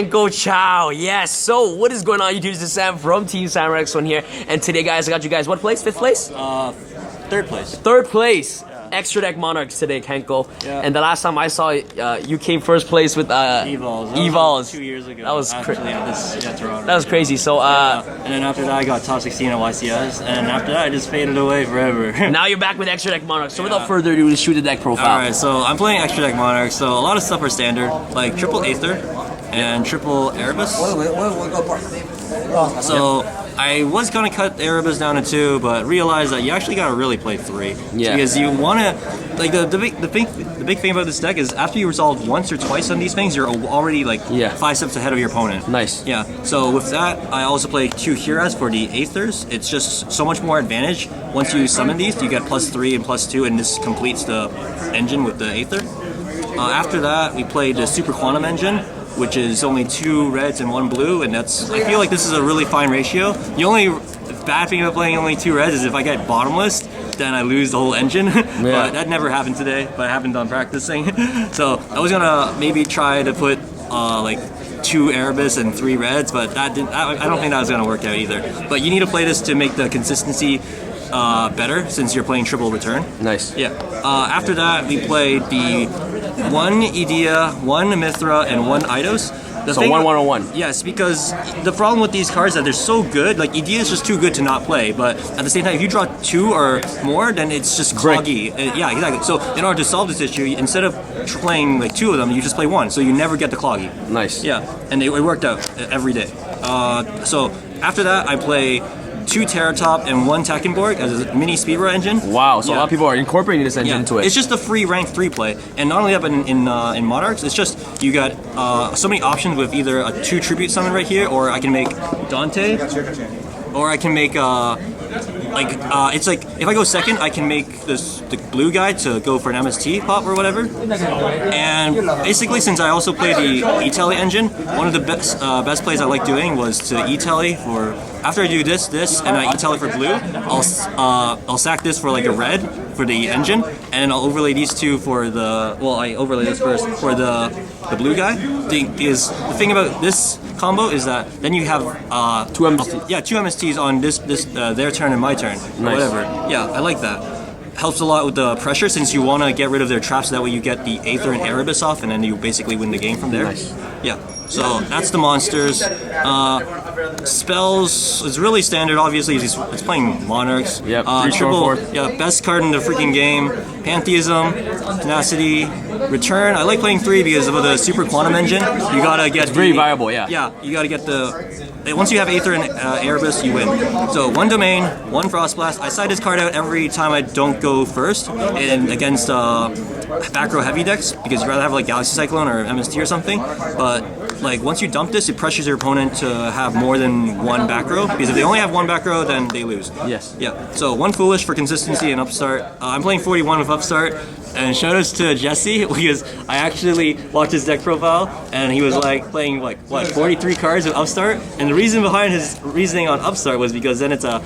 Hanko Chow. Yes. So what is going on, YouTube? This is Sam from Team SamHamTV here, and today, guys, I got you guys what place? Fifth place? Third place. Third place. Extra Deck Monarchs today, Hanko. Yeah. And the last time I saw it, you came first place with Evols. 2 years ago. That was actually at this Toronto. That was crazy. So and then after that I got top 16 at YCS, and after that I just faded away forever. Now you're back with Extra Deck Monarchs. So without further ado, let's shoot the deck profile. Alright, so I'm playing Extra Deck Monarchs, so a lot of stuff are standard, like triple Aether and triple Erebus. So I was gonna cut Erebus down to 2, but realized that you actually gotta really play 3. Yeah. Because you wanna, like the big thing about this deck is after you resolve once or twice on these things, you're already like 5 steps ahead of your opponent. Nice. Yeah. So with that, I also play 2 Huras for the Aethers. It's just so much more advantage. Once you summon these, you get +3 and +2, and this completes the engine with the Aether. After that, we played the Super Quantum engine, which is only 2 reds and 1 blue, and that's, I feel like this is a really fine ratio. The only bad thing about playing only 2 reds is if I get bottomless, then I lose the whole engine. But that never happened today, but I haven't done practicing. So I was gonna maybe try to put like 2 Erebus and 3 reds, but that didn't, I don't think that was gonna work out either. But you need to play this to make the consistency better, since you're playing triple return. Nice. Yeah. After that, we played the 1 Idea, 1 Mithra, and 1 Eidos. So 1-1-1. Yes, because the problem with these cards is that they're so good. Like Idea is just too good to not play, but at the same time, if you draw 2 or more, then it's just cloggy. Yeah, exactly. So in order to solve this issue, instead of playing like 2 of them, you just play 1, so you never get the cloggy. Nice. Yeah, and it worked out every day. So after that, I play 2 Terratop and 1 Takenborg as a mini speedrun engine. Wow, so a lot of people are incorporating this engine into it. It's just a free rank 3 play, and not only that, but in Monarchs, it's just you got so many options with either a 2 tribute summon right here, or I can make Dante, or I can make it's like if I go second, I can make the blue guy to go for an MST pop or whatever. And basically, since I also play the E-Tele engine, one of the best plays I like doing was to E-Tele for after I do this, and I E-Tele for blue. I'll sack this for like a red for the engine, and I'll overlay these 2 for the. Well, I overlay this first for the blue guy. Because the thing about this combo is that then you have 2 MSTs. Yeah, 2 MSTs on their turn and my turn, or whatever. Yeah, I like that. Helps a lot with the pressure, since you want to get rid of their traps, so that way you get the Aether and Erebus off, and then you basically win the game from there. Nice. Yeah, so that's the monsters. Spells is really standard, obviously, it's playing Monarchs. Yep, triple, best card in the freaking game. Pantheism, Tenacity, Return. I like playing 3 because of the Super Quantum engine. You gotta get very viable, yeah. Yeah, you gotta get once you have Aether and Erebus, you win. So 1 Domain, 1 Frost Blast. I side this card out every time I don't go first, and against back row heavy decks, because you'd rather have like Galaxy Cyclone or MST or something. But like once you dump this, it pressures your opponent to have more than 1 back row, because if they only have 1 back row, then they lose. Yes. Yeah. So 1 Foolish for consistency and Upstart. I'm playing 41 with Upstart, and shoutouts to Jesse, because I actually watched his deck profile, and he was like playing like 43 cards with Upstart, and the reason behind his reasoning on Upstart was because then it's a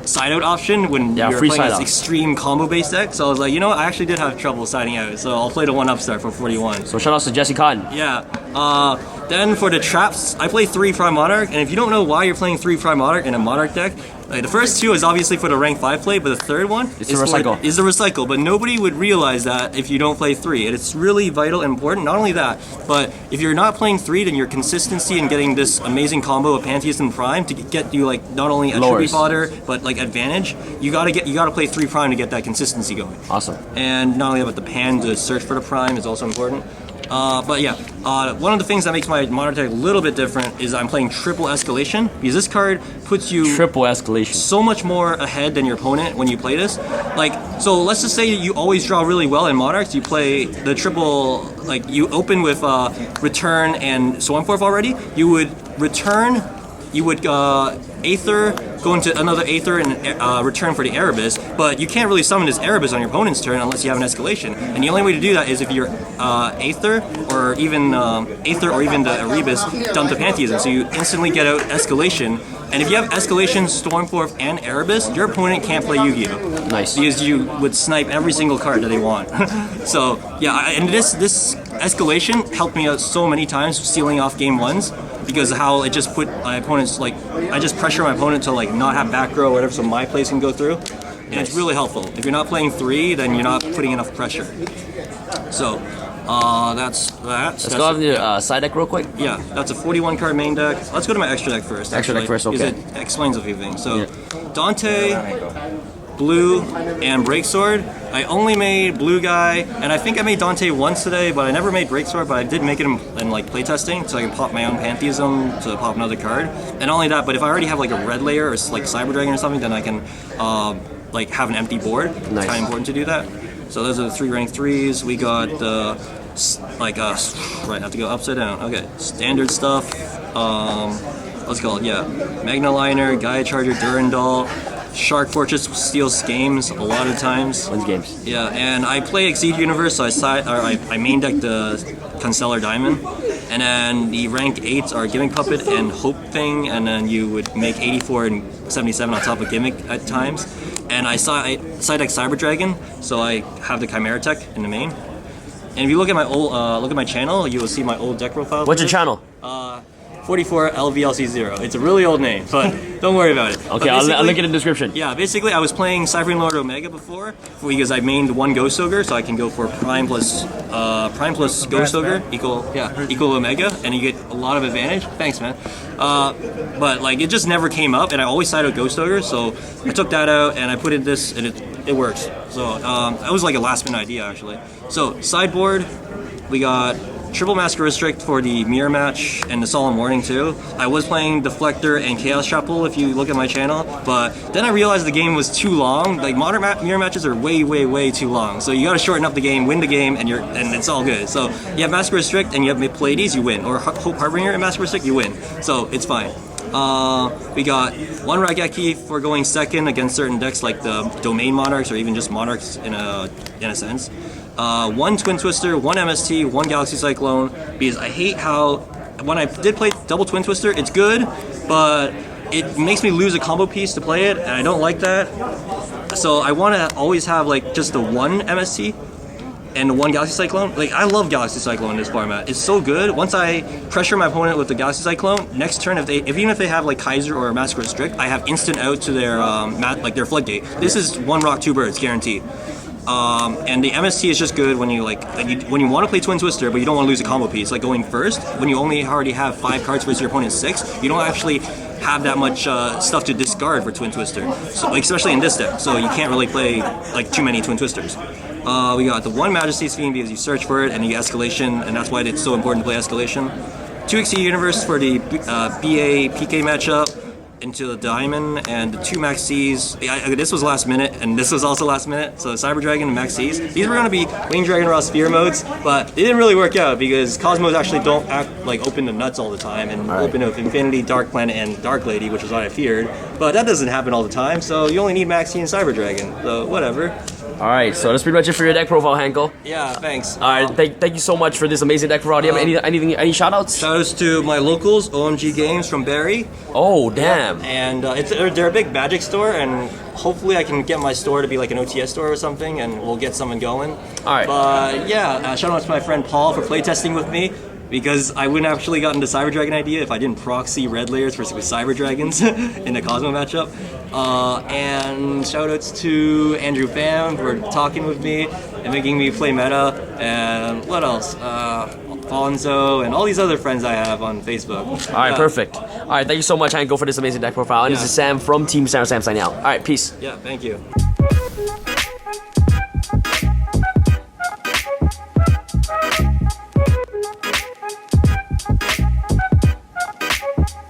side out option when you're playing this extreme combo based deck. So I was like, you know what, I actually did have trouble siding out, so I'll play the 1 Upstart for 41. So shout out to Jesse Cotton. Yeah. Then for the traps, I play 3 Prime Monarch, and if you don't know why you're playing 3 Prime Monarch in a Monarch deck, like the first 2 is obviously for the rank 5 play, but the third one is the recycle. But nobody would realize that if you don't play 3, and it's really vital and important. Not only that, but if you're not playing 3, then your consistency in getting this amazing combo of Pantheism and Prime to get you like not only a tribute fodder, but like advantage, you gotta play 3 Prime to get that consistency going. Awesome. And not only that, but the pan to search for the Prime is also important. But yeah, one of the things that makes my Monarch deck a little bit different is I'm playing triple escalation, because this card puts you triple escalation so much more ahead than your opponent when you play this. Like, so let's just say you always draw really well in Monarchs. You play the triple, like you open with Return and Stormforth already. You would Return, you would Aether, go into another Aether and return for the Erebus, but you can't really summon this Erebus on your opponent's turn unless you have an escalation. And the only way to do that is if you're Aether or even the Erebus dump the Pantheism, so you instantly get out escalation. And if you have escalation, Stormforth, and Erebus, your opponent can't play Yu-Gi-Oh! Nice. Because you would snipe every single card that they want. So yeah, and this escalation helped me out so many times sealing off game ones because of how it just put my opponents like I just pressure my opponent to like not have back row or whatever, so my plays can go through. And it's really helpful. If you're not playing 3, then you're not putting enough pressure. So that's that. Let's go over the side deck real quick. Yeah, that's a 41 card main deck. Let's go to my extra deck first. Extra deck first, okay. Because it explains a few things. So Dante, blue, and Breaksword. I only made blue guy, and I think I made Dante once today, but I never made Breaksword, but I did make it in like playtesting, so I can pop my own Pantheism to pop another card. And not only that, but if I already have like a red layer or like Cyber Dragon or something, then I can like have an empty board. Nice. It's kind of important to do that. So those are the 3 rank 3s. We got right, I have to go upside down. Okay, standard stuff. What's it called? Yeah, Magna Liner, Gaia Charger, Durandal. Shark Fortress steals games a lot of times. Wins games. Yeah, and I play Exceed Universe, so I main deck the Constellar Diamond, and then the rank 8s are Gimmick Puppet and Hope Thing, and then you would make 84 and 77 on top of Gimmick at times. And I side deck Cyber Dragon, so I have the Chimera Tech in the main. And if you look at my old look at my channel, you will see my old deck profile. What's your channel? 44 LVLC0. It's a really old name, but don't worry about it. Okay, I'll link it in the description. Yeah, basically I was playing Cyphering Lord Omega before because I mained 1 Ghost Ogre, so I can go for Prime plus Ghost Ogre equal Omega, and you get a lot of advantage. Thanks, man. But like it just never came up, and I always side out Ghost Ogre, so I took that out and I put in this, and it works. So that was like a last minute idea actually. So sideboard, we got Triple Masker Restrict for the mirror match and the Solemn Warning too. I was playing Deflector and Chaos Chapel if you look at my channel, but then I realized the game was too long. Like modern mirror matches are way too long, so you gotta shorten up the game, win the game, and it's all good. So you have Masker Restrict and you have Pleiades, you win, or Hope Harbinger and Masker Restrict, you win. So it's fine. We got 1 Raigeki for going second against certain decks like the Domain Monarchs or even just Monarchs in a sense. 1 Twin Twister, 1 MST, 1 Galaxy Cyclone, because I hate how when I did play double Twin Twister, it's good, but it makes me lose a combo piece to play it, and I don't like that. So I want to always have like just the 1 MST and the 1 Galaxy Cyclone. Like I love Galaxy Cyclone in this format. It's so good. Once I pressure my opponent with the Galaxy Cyclone, next turn even if they have like Kaiser or Masker Restrict, I have instant out to their their Floodgate. This is 1 rock 2 birds guaranteed. And the MST is just good when you when you want to play Twin Twister, but you don't want to lose a combo piece. Like going first, when you already have 5 cards versus your opponent's 6, you don't actually have that much stuff to discard for Twin Twister. So, like, especially in this deck, so you can't really play like too many Twin Twisters. We got the 1 Majesty's Fiend because you search for it and you get Escalation, and that's why it's so important to play Escalation. 2 Exceed Universe for the BA PK matchup into the Diamond, and the 2 Max C's. This was last minute, and this was also last minute. So Cyber Dragon and Max C's. These were going to be Winged Dragon Raw Sphere modes, but they didn't really work out because Cosmos actually don't act like open to nuts all the time, and open to Infinity, Dark Planet, and Dark Lady, which is what I feared. But that doesn't happen all the time, so you only need Max C and Cyber Dragon. So whatever. Alright, so that's pretty much it for your deck profile, Hanko. Yeah, thanks. Alright, thank you so much for this amazing deck profile. Do you have any shoutouts? Shoutouts to my locals, OMG Games from Barrie. Oh, damn. And they're a big Magic store, and hopefully I can get my store to be like an OTS store or something, and we'll get something going. Alright. But yeah, shout out to my friend Paul for playtesting with me, because I wouldn't have actually gotten the Cyber Dragon idea if I didn't proxy red layers with Cyber Dragons in the Cosmo matchup. And shoutouts to Andrew Pham for talking with me and making me play meta. And what else? Fonzo and all these other friends I have on Facebook. Alright, perfect. Alright, thank you so much, Hanko, for this amazing deck profile. And this is Sam from Team Sam signing out. Alright, peace. Yeah, thank you.